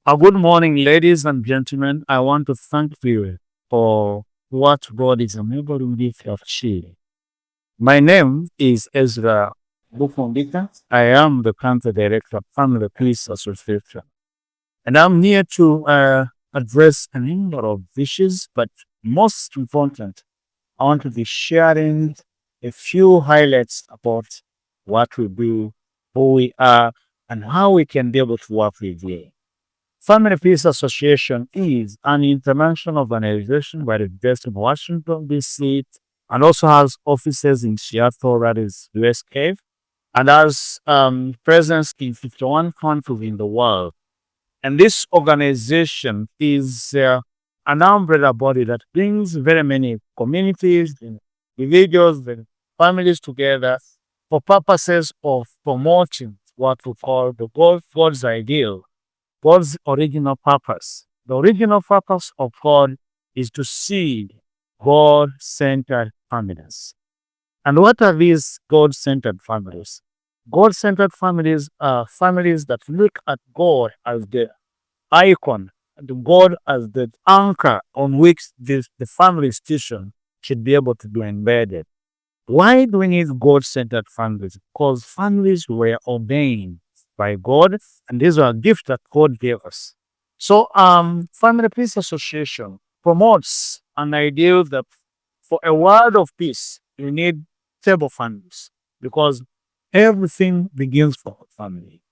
Good morning, ladies and gentlemen. I want to thank you for what God is enabling me to achieve. My name is Ezra Bufondika. I am the country director of Family Peace Association. And I'm here to address a number of issues, but most important, I want to be sharing a few highlights about what we do, who we are, and how we can be able to work with you. Family Peace Association is an international organization that is based in Washington, D.C., and also has offices in Seattle, that is USA, and has presence in 51 countries in the world. And this organization is an umbrella body that brings very many communities, and individuals, and families together for purposes of promoting what we call God's ideal, God's original purpose. The original purpose of God is to see God centered families. And what are these God centered families? God centered families are families that look at God as the icon, and God as the anchor on which the family institution should be able to be embedded. Why do we need God centered families? Because families were ordained by God, and these are gifts that God gave us. So, Family Peace Association promotes an ideal that for a world of peace, you need stable families because everything begins from family.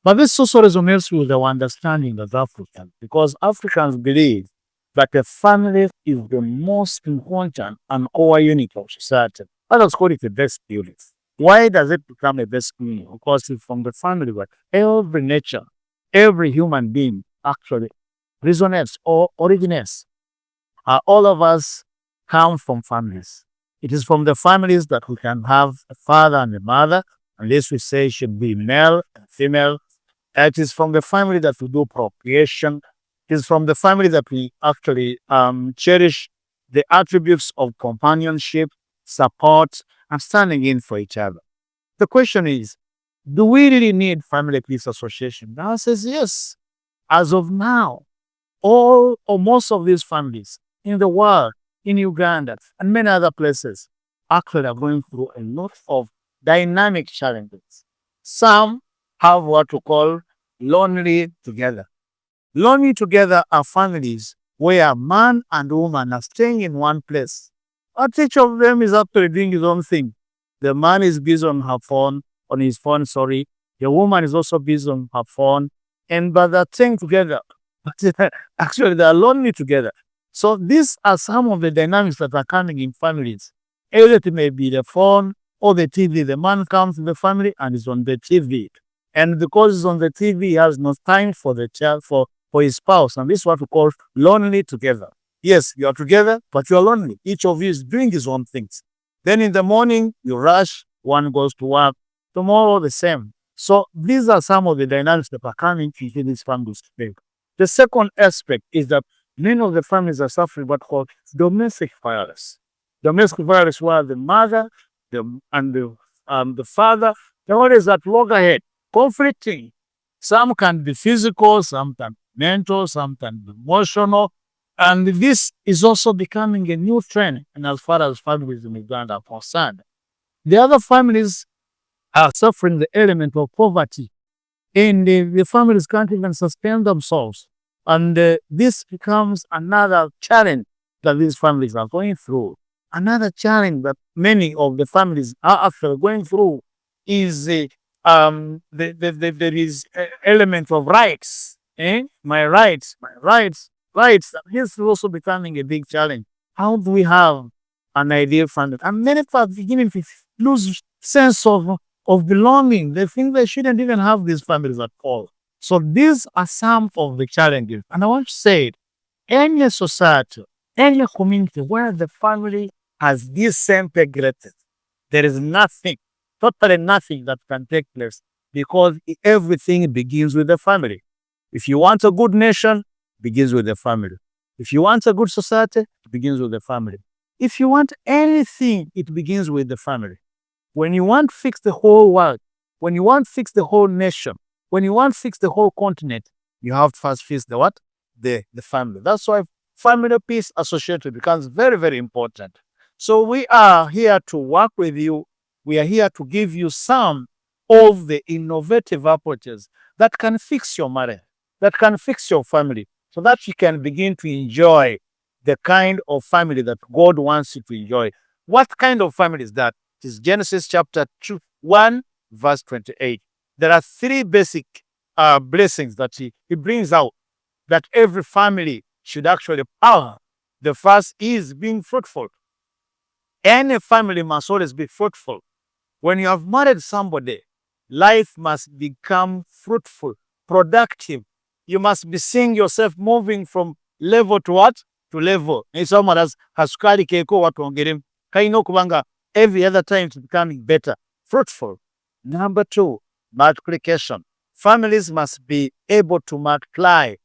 But this also resonates with our understanding as Africans because Africans believe that a family is the most important and core unit of society. Others call it the best unit. Why does it become a best unit? Because it's from the family that every nature, every human being actually resonates or originates. All of us come from families. It is from the families that we can have a father and a mother, unless we say it should be male and female. It is from the family that we do procreation. It is from the family that we actually cherish the attributes of companionship, support, and standing in for each other. The question is, do we really need family peace association? The answer is yes. As of now, all or most of these families in the world, in Uganda and many other places, actually are going through a lot of dynamic challenges. Some have what we call lonely together. Lonely together are families where man and woman are staying in one place, but each of them is actually doing his own thing. The man is busy on her phone, on his phone, sorry. The woman is also busy on her phone, and but they're staying together. But actually, they are lonely together. So these are some of the dynamics that are coming in families. Either it may be the phone or the TV. The man comes to the family and is on the TV. And because he's on the TV, he has no time for the child, for his spouse. And this is what we call lonely together. Yes, you are together, but you are lonely. Each of you is doing his own things. Then in the morning, you rush, one goes to work. Tomorrow, the same. So these are some of the dynamics that are coming into these families today. The second aspect is that many of the families are suffering what called domestic violence. Domestic violence where the mother and the father, they're always at loggerhead, conflicting. Some can be physical, some can be mental, some can be emotional. And this is also becoming a new trend. And as far as families in Uganda are concerned, the other families are suffering the element of poverty. And the families can't even sustain themselves. And this becomes another challenge that these families are going through. Another challenge that many of the families are actually going through is there is element of rights. My rights, rights. This is also becoming a big challenge. How do we have an ideal family? And many people are beginning to lose sense of belonging. They think they shouldn't even have these families at all. So these are some of the challenges. And I want to say it, any society, any community where the family has disintegrated, there is nothing, totally nothing that can take place because everything begins with the family. If you want a good nation, it begins with the family. If you want a good society, it begins with the family. If you want anything, it begins with the family. When you want to fix the whole world, when you want to fix the whole nation, when you want to fix the whole continent, You have to first fix the what? The family. That's why family peace associated becomes very, very important. So we are here to work with you. We are here to give you some of the innovative approaches that can fix your marriage, that can fix your family, so that you can begin to enjoy the kind of family that God wants you to enjoy. What kind of family is that? It is Genesis chapter 1, verse 28. There are three basic blessings that he brings out that every family should actually power. The first is being fruitful. Any family must always be fruitful. When you have married somebody, life must become fruitful, productive. You must be seeing yourself moving from level to what? To level. And someone has carried keko watu kaino kubanga every other time it's becoming better. Fruitful. Number 2, multiplication. Families must be able to multiply.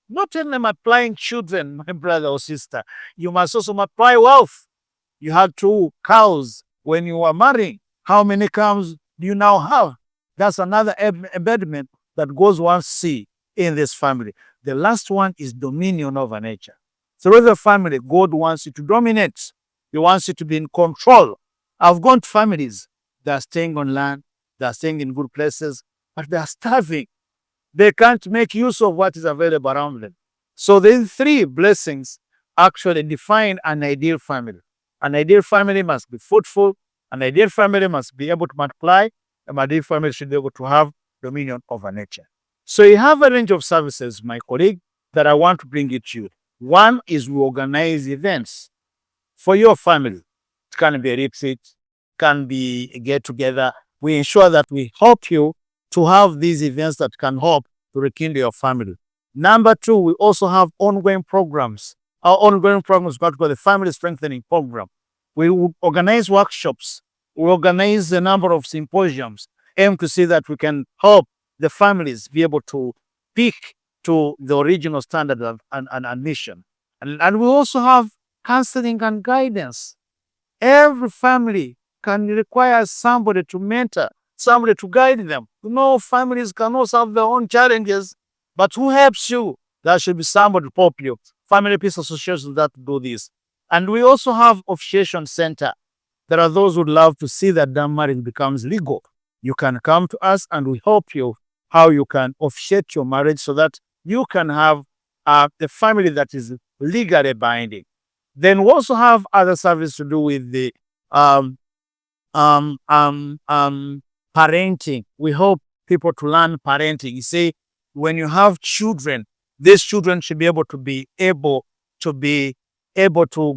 Not only multiplying children, my brother or sister, you must also multiply wealth. You had 2 cows when you were marrying. How many cows do you now have? That's another embedment that goes one see in this family. The last one is dominion over nature. Through the family, God wants you to dominate. He wants you to be in control. I've gone to families that are staying on land, they are staying in good places, but they are starving. They can't make use of what is available around them. So these 3 blessings actually define an ideal family. An ideal family must be fruitful. An ideal family must be able to multiply. An ideal family should be able to have dominion over nature. So you have a range of services, my colleague, that I want to bring it to you. One is we organize events for your family. It can be a retreat, can be a get together. We ensure that we help you to have these events that can help to rekindle your family. Number 2, we also have ongoing programs. Our ongoing program is called the Family Strengthening Program. We will organize workshops. We organize a number of symposiums, aim to see that we can help the families be able to peak to the original standard and mission. And we also have counseling and guidance. Every family can require somebody to mentor, somebody to guide them. Families can also have their own challenges, but who helps you? There should be somebody to help you. Family Peace Associations that do this. And we also have officiation center. There are those who would love to see that their marriage becomes legal. You can come to us and we help you how you can officiate your marriage so that you can have the family that is legally binding. Then we also have other services to do with the parenting. We help people to learn parenting. You see, when you have children, these children should be able to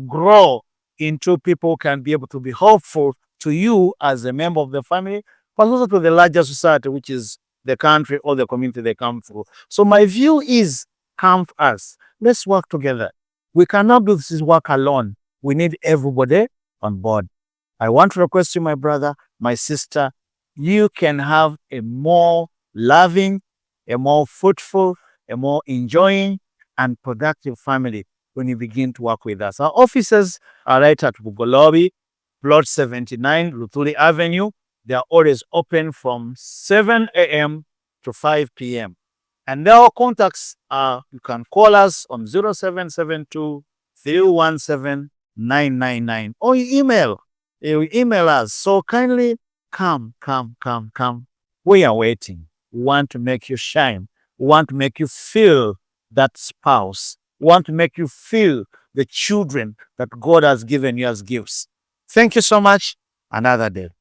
grow into people who can be able to be helpful to you as a member of the family, but also to the larger society, which is the country or the community they come through. So my view is, come to us. Let's work together. We cannot do this work alone. We need everybody on board. I want to request you, my brother, my sister, you can have a more loving, a more fruitful, a more enjoying and productive family when you begin to work with us. Our offices are right at Bugolobi, Plot 79, Rutuli Avenue. They are always open from 7 a.m. to 5 p.m. And our contacts are, you can call us on 0772 317 999 or you email us. So kindly come. We are waiting. We want to make you shine. We want to make you feel that spouse. We want to make you feel the children that God has given you as gifts. Thank you so much. Another day.